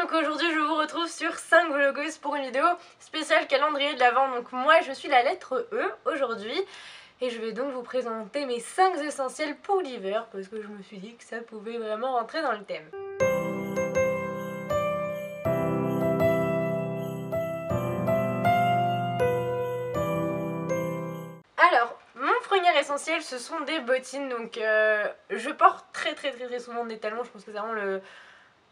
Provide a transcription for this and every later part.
donc aujourd'hui je vous retrouve sur 5 vlogos pour une vidéo spéciale calendrier de l'Avent. Donc moi je suis la lettre E aujourd'hui et je vais donc vous présenter mes 5 essentiels pour l'hiver parce que je me suis dit que ça pouvait vraiment rentrer dans le thème. Alors, mon premier essentiel ce sont des bottines. Donc je porte très souvent des talons. Je pense que c'est vraiment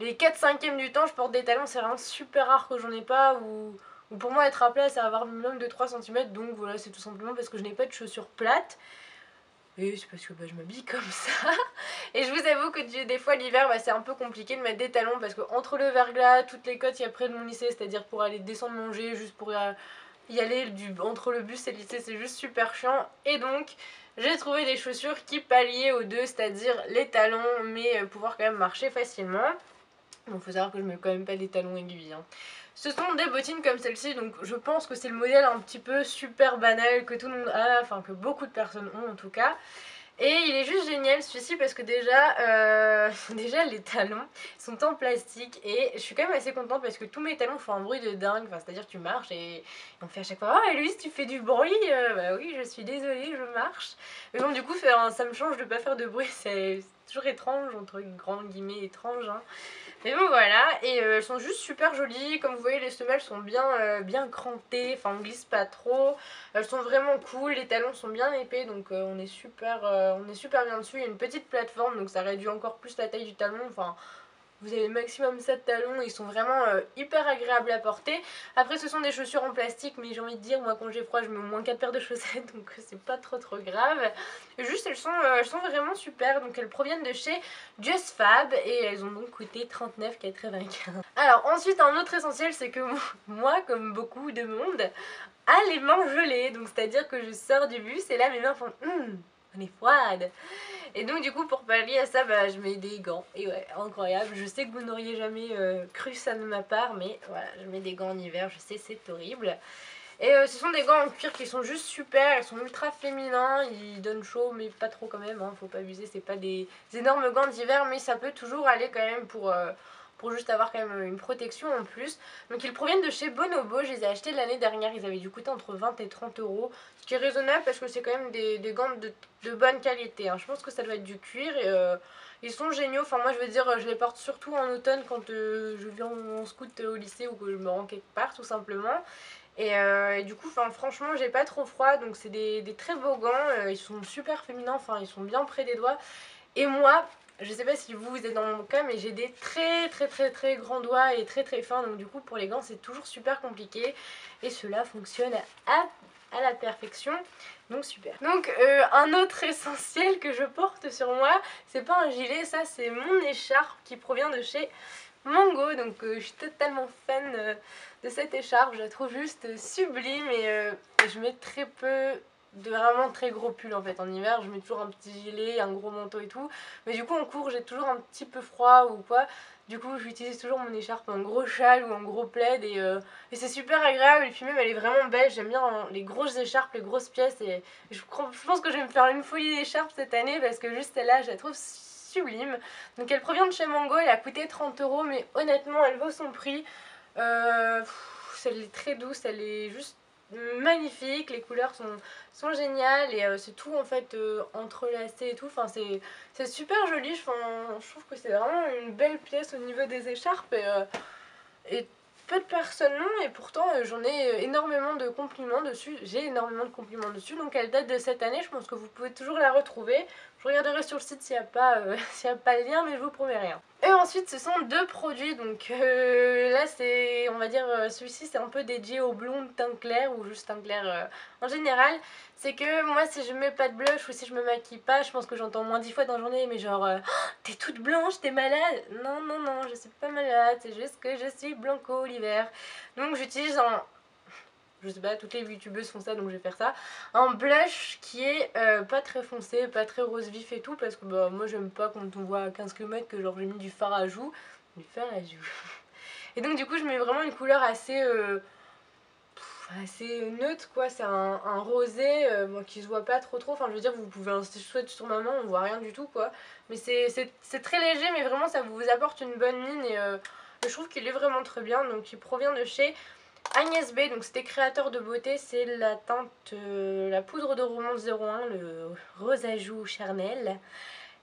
les 4/5e du temps je porte des talons. C'est vraiment super rare que j'en ai pas, ou pour moi être à plat c'est avoir un minimum de 3 cm. Donc voilà, c'est tout simplement parce que je n'ai pas de chaussures plates. Et c'est parce que je m'habille comme ça. Et je vous avoue que des fois l'hiver c'est un peu compliqué de mettre des talons, parce que entre le verglas, toutes les côtes il y a près de mon lycée, c'est-à-dire pour aller descendre manger, juste pour y aller entre le bus et le lycée, c'est juste super chiant. Et donc j'ai trouvé des chaussures qui palliaient aux deux, c'est-à-dire les talons mais pouvoir quand même marcher facilement. Bon, faut savoir que je mets quand même pas des talons aiguilles, hein. Ce sont des bottines comme celle-ci, donc je pense que c'est le modèle un petit peu super banal que tout le monde a, enfin que beaucoup de personnes ont en tout cas. Et il est juste génial celui-ci parce que déjà les talons sont en plastique et je suis quand même assez contente parce que tous mes talons font un bruit de dingue. Enfin, c'est-à-dire tu marches et on fait à chaque fois « Oh Héloïse, tu fais du bruit !» Bah oui, je suis désolée, je marche. Mais bon, du coup ça me change de pas faire de bruit, c'est toujours étrange, entre grands guillemets étrange, hein. Mais bon voilà, et elles sont juste super jolies. Comme vous voyez, les semelles sont bien crantées, enfin on glisse pas trop. Elles sont vraiment cool, les talons sont bien épais, donc on est super bien dessus. Il y a une petite plateforme, donc ça réduit encore plus la taille du talon. Enfin, vous avez maximum 7 talons, ils sont vraiment hyper agréables à porter. Après ce sont des chaussures en plastique, mais j'ai envie de dire, moi quand j'ai froid je mets au moins 4 paires de chaussettes, donc c'est pas trop grave. Juste elles sont vraiment super, donc elles proviennent de chez Just Fab et elles ont donc coûté 39,95 €. Alors ensuite un autre essentiel, c'est que moi comme beaucoup de monde a les mains gelées, donc c'est à dire que je sors du bus et là mes mains font on est froide. Et donc du coup pour pallier à ça je mets des gants. Et ouais, incroyable, je sais que vous n'auriez jamais cru ça de ma part, mais voilà, je mets des gants en hiver, je sais, c'est horrible. Et ce sont des gants en cuir qui sont juste super, ils sont ultra féminins, ils donnent chaud mais pas trop quand même, hein, faut pas abuser, c'est pas des énormes gants d'hiver, mais ça peut toujours aller quand même pour juste avoir quand même une protection en plus. Donc ils proviennent de chez Bonobo, je les ai achetés l'année dernière, ils avaient dû coûter entre 20 et 30 €, ce qui est raisonnable parce que c'est quand même des gants de bonne qualité, hein. Je pense que ça doit être du cuir et ils sont géniaux. Enfin moi je veux dire, je les porte surtout en automne quand je viens en scout au lycée ou que je me rends quelque part tout simplement. Et du coup franchement j'ai pas trop froid, donc c'est des très beaux gants, ils sont super féminins, enfin ils sont bien près des doigts. Et moi, je sais pas si vous êtes dans mon cas, mais j'ai des très grands doigts et très fins, donc du coup pour les gants c'est toujours super compliqué. Et cela fonctionne à la perfection, donc super. Donc un autre essentiel que je porte sur moi, c'est pas un gilet, ça c'est mon écharpe qui provient de chez Mango. Donc je suis totalement fan de cette écharpe, je la trouve juste sublime et je mets très peu de vraiment très gros pulls en fait. En hiver je mets toujours un petit gilet, un gros manteau et tout, mais du coup en cours j'ai toujours un petit peu froid ou quoi, du coup j'utilise toujours mon écharpe en gros châle ou en gros plaid et c'est super agréable. Et puis même elle est vraiment belle, j'aime bien les grosses écharpes, les grosses pièces, et je pense que je vais me faire une folie d'écharpes cette année parce que juste celle-là je la trouve sublime. Donc elle provient de chez Mango, elle a coûté 30 €, mais honnêtement elle vaut son prix. Elle est très douce, elle est juste magnifique, les couleurs sont géniales et c'est tout en fait entrelacé et tout, enfin c'est super joli. Je trouve que c'est vraiment une belle pièce au niveau des écharpes et peu de personnes l'ont, et pourtant j'en ai énormément de compliments dessus, donc elle date de cette année, je pense que vous pouvez toujours la retrouver. Je regarderai sur le site s'il n'y a pas s'il y a pas le lien, mais je vous promets rien. Et ensuite ce sont deux produits, donc là c'est, on va dire, celui-ci c'est un peu dédié aux blondes teint clair ou juste teint clair en général. C'est que moi si je mets pas de blush ou si je me maquille pas, je pense que j'entends moins 10 fois dans la journée, mais genre oh, t'es toute blanche, t'es malade. Non, je suis pas malade, c'est juste que je suis blanco l'hiver. Donc j'utilise je sais pas, toutes les youtubeuses font ça donc je vais faire ça, un blush qui est pas très foncé, pas très rose vif et tout, parce que moi j'aime pas quand on voit à 15 km que genre j'ai mis du fard à joues. Et donc du coup je mets vraiment une couleur assez neutre quoi, c'est un rosé qui se voit pas trop, enfin je veux dire vous pouvez un sweat sur ma main, on voit rien du tout quoi, mais c'est très léger, mais vraiment ça vous apporte une bonne mine et je trouve qu'il est vraiment très bien. Donc il provient de chez Agnès B, donc c'était créateur de beauté, c'est la teinte, la poudre de romance 01, le rose à joues charnel.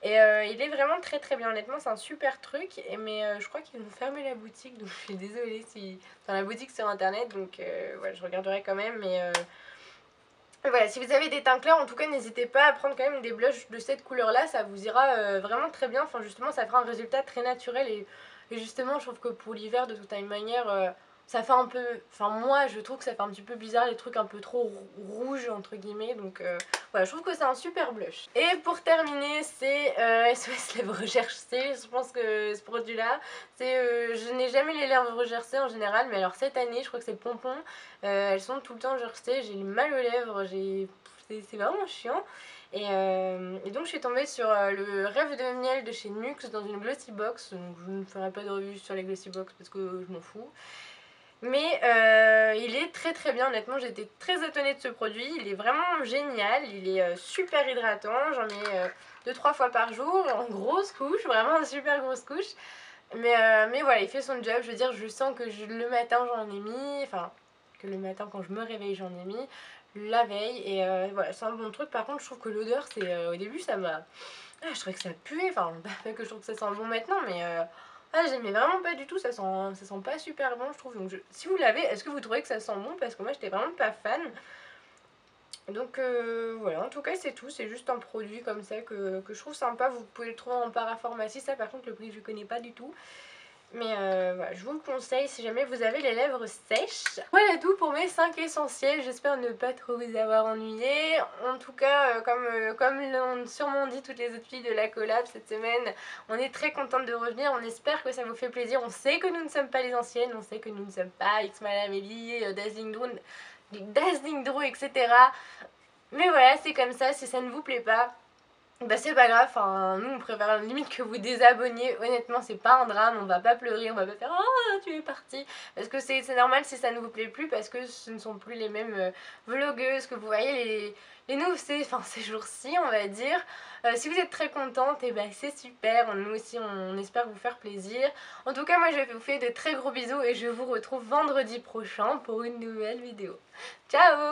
Et il est vraiment très très bien, honnêtement c'est un super truc, mais je crois qu'ils vont fermer la boutique, donc je suis désolée si... Enfin la boutique sur internet, donc voilà, je regarderai quand même, mais... Voilà, si vous avez des teints clairs, en tout cas, n'hésitez pas à prendre quand même des blushs de cette couleur-là, ça vous ira vraiment très bien. Enfin, justement, ça fera un résultat très naturel et justement, je trouve que pour l'hiver, de toute manière, ça fait un peu... Enfin, moi, je trouve que ça fait un petit peu bizarre, les trucs un peu trop rouges, entre guillemets, donc voilà, je trouve que c'est un super blush. Et pour terminer, c'est SOS Lèvres Recherchées. Je pense que ce produit-là, c'est... je n'ai jamais les lèvres recherchées en général, mais alors cette année, je crois que c'est Pompon. Elles sont tout le temps gercées, j'ai mal aux lèvres, c'est vraiment chiant. Et donc je suis tombée sur le Rêve de miel de chez NYX dans une glossy box. Donc je ne ferai pas de revue sur les glossy box parce que je m'en fous. Mais il est très très bien, honnêtement j'étais très étonnée de ce produit. Il est vraiment génial, il est super hydratant, j'en mets 2-3 fois par jour en grosse couche, vraiment une super grosse couche. Mais voilà, il fait son job, je veux dire, je sens que le matin j'en ai mis, enfin, que le matin quand je me réveille j'en ai mis, la veille, et voilà, c'est un bon truc. Par contre, je trouve que l'odeur, c'est, au début ça m'a... Ah, je trouvais que ça puait, enfin, pas que je trouve que ça sent bon maintenant, mais ah, j'aimais vraiment pas du tout, ça sent pas super bon, je trouve. Donc si vous l'avez, est-ce que vous trouvez que ça sent bon? Parce que moi j'étais vraiment pas fan. Donc voilà, en tout cas c'est tout, c'est juste un produit comme ça que je trouve sympa. Vous pouvez le trouver en parapharmacie, ça par contre le prix je connais pas du tout. Mais voilà, je vous le conseille si jamais vous avez les lèvres sèches. Voilà tout pour mes 5 essentiels, j'espère ne pas trop vous avoir ennuyé. En tout cas, comme l'ont sûrement dit toutes les autres filles de la collab cette semaine, on est très contente de revenir, on espère que ça vous fait plaisir. On sait que nous ne sommes pas les anciennes, on sait que nous ne sommes pas X-Malamélie, Dazzling Drew, etc. Mais voilà, c'est comme ça, si ça ne vous plaît pas, bah c'est pas grave, enfin, nous on préfère limite que vous désabonniez, honnêtement c'est pas un drame, on va pas pleurer, on va pas faire oh tu es parti, parce que c'est normal si ça ne vous plaît plus, parce que ce ne sont plus les mêmes vlogueuses que vous voyez, les nouveaux, enfin ces jours-ci on va dire. Si vous êtes très contente, et bah c'est super, nous aussi on espère vous faire plaisir. En tout cas moi je vous fais de très gros bisous et je vous retrouve vendredi prochain pour une nouvelle vidéo. Ciao!